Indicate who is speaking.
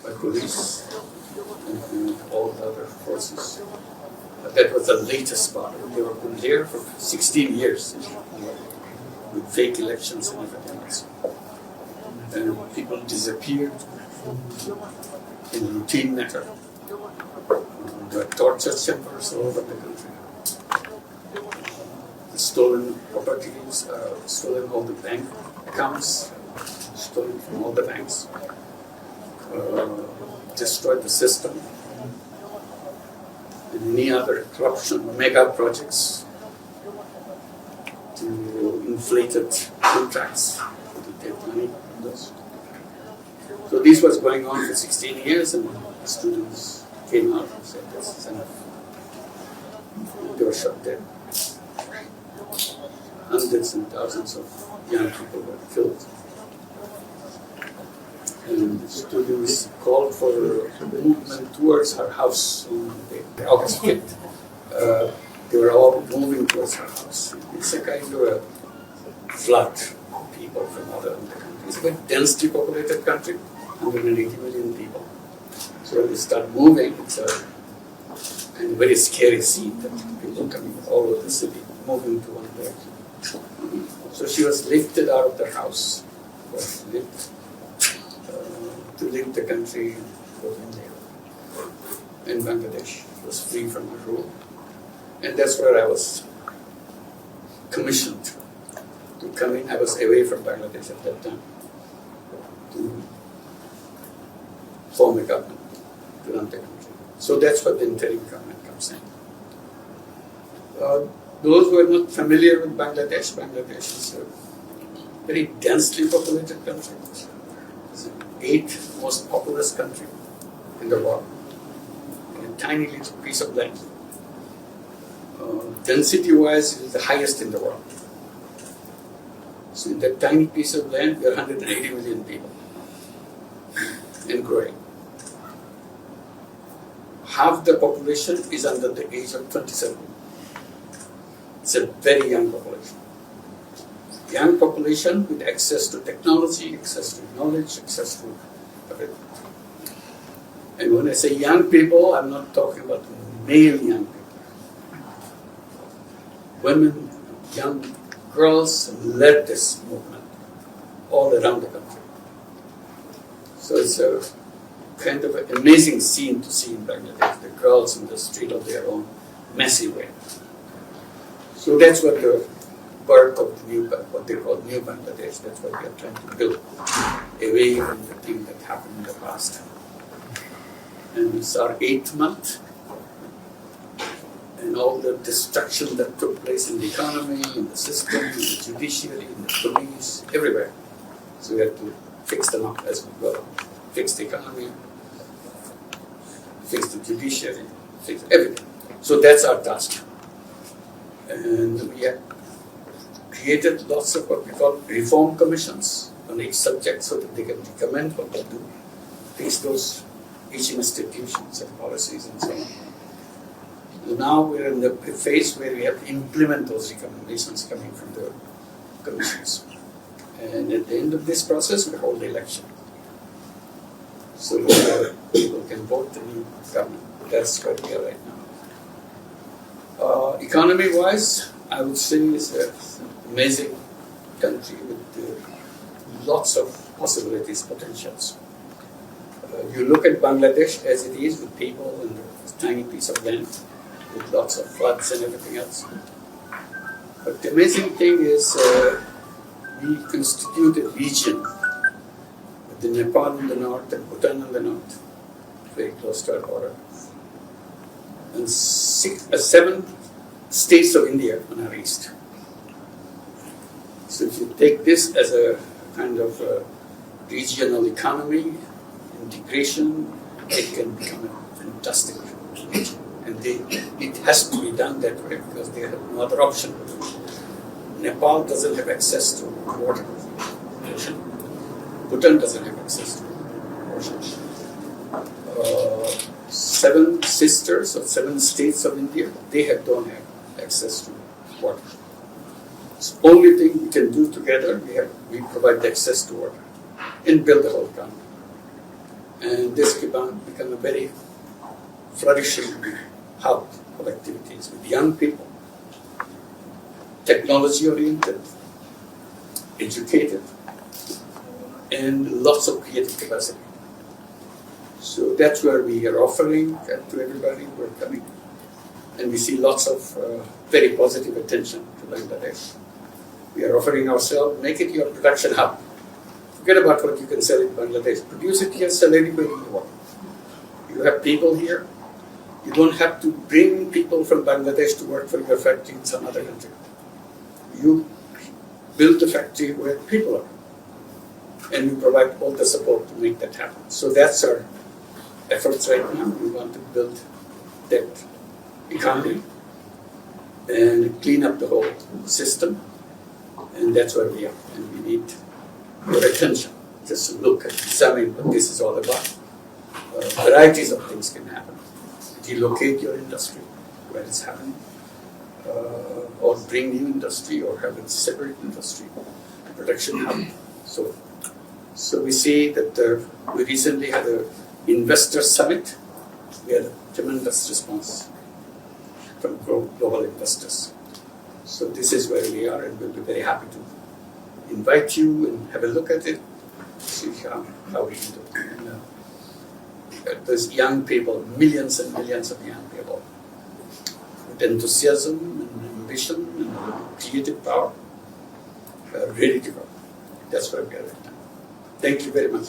Speaker 1: by police and all the other forces. But that was the latest part. They were been there for 16 years with fake elections and everything else. And people disappeared in routine matter. There were torture chambers all over the country. The stolen properties, stolen all the bank accounts, stolen from all the banks, destroyed the system. And any other corruption, mega projects, to inflated contracts to take money from those. So this was going on for 16 years, and students came out and said, this is enough. They were shot dead. Hundreds and thousands of young people were killed. And the students called for a movement towards her house on the August 5th. They were all moving towards her house. It's a kind of a flood of people from all around the country. It's a very densely populated country, 180 million people. So when they start moving, it's a very scary scene that people coming all over the city, moving to one direction. So she was lifted out of the house, was lifted to leave the country in Bangladesh. She was free from her rule. And that's where I was commissioned to come in. I was away from Bangladesh at that time to form a government, to run the country. So that's what the interim government comes in. Those who are not familiar with Bangladesh, Bangladesh is a very densely populated country. It's the 8th most populous country in the world, in a tiny little piece of land. Density-wise, it is the highest in the world. So in that tiny piece of land, there are 180 million people and growing. Half the population is under the age of 27. It's a very young population. Young population with access to technology, access to knowledge, access to everything. And when I say young people, I'm not talking about male young people. Women, young girls led this movement all around the country. So it's a kind of an amazing scene to see in Bangladesh, the girls in the street of their own massive way. So that's what the birth of the new, what they call new Bangladesh, that's what we are trying to build, away from the thing that happened in the past. And it's our 8th month, and all the destruction that took place in the economy, in the system, in the judiciary, in the police, everywhere. So we have to fix them up as we go. Fix the economy, fix the judiciary, fix everything. So that's our task. And we have created lots of what we call reform commissions on each subject so that they can recommend what to do, fix those each institutions and policies and so on. Now we're in the phase where we have to implement those recommendations coming from the commissions. And at the end of this process, we hold the election. So people can vote the new government. That's where we are right now. Economy-wise, I would say it's an amazing country with lots of possibilities, potentials. You look at Bangladesh as it is with people and a tiny piece of land, with lots of floods and everything else. But the amazing thing is we constitute a region with the Nepal in the north and Bhutan in the north, very close to our border, and 7 states of India on our east. So if you take this as a kind of regional economy, integration, it can become a fantastic region. And it has to be done that way because they have no other option. Nepal doesn't have access to water, ocean. Bhutan doesn't have access to ocean. 7 sisters or 7 states of India, they don't have access to water. It's the only thing we can do together, we provide the access to water and build the whole economy. And this become a very flourishing hub of activities with young people, technology-oriented, educated, and lots of creative capacity. So that's where we are offering to everybody who are coming. And we see lots of very positive attention to Bangladesh. We are offering ourselves, make it your production hub. Forget about what you can sell in Bangladesh. Produce it here, sell anywhere in the world. You have people here. You don't have to bring people from Bangladesh to work for your factory in some other country. You build the factory where people are. And we provide all the support to make that happen. So that's our efforts right now. We want to build that economy and clean up the whole system. And that's where we are. And we need your attention. Just to look and examine what this is all about. Varieties of things can happen. Relocate your industry where it's happening. Or bring new industry or have a separate industry, production hub. So we see that we recently had an investor summit. We had a tremendous response from global investors. So this is where we are, and we'll be very happy to invite you and have a look at it, see how we can do it. Those young people, millions and millions of young people, with enthusiasm and ambition and creative power, ready to go. That's where we are right now. Thank you very much.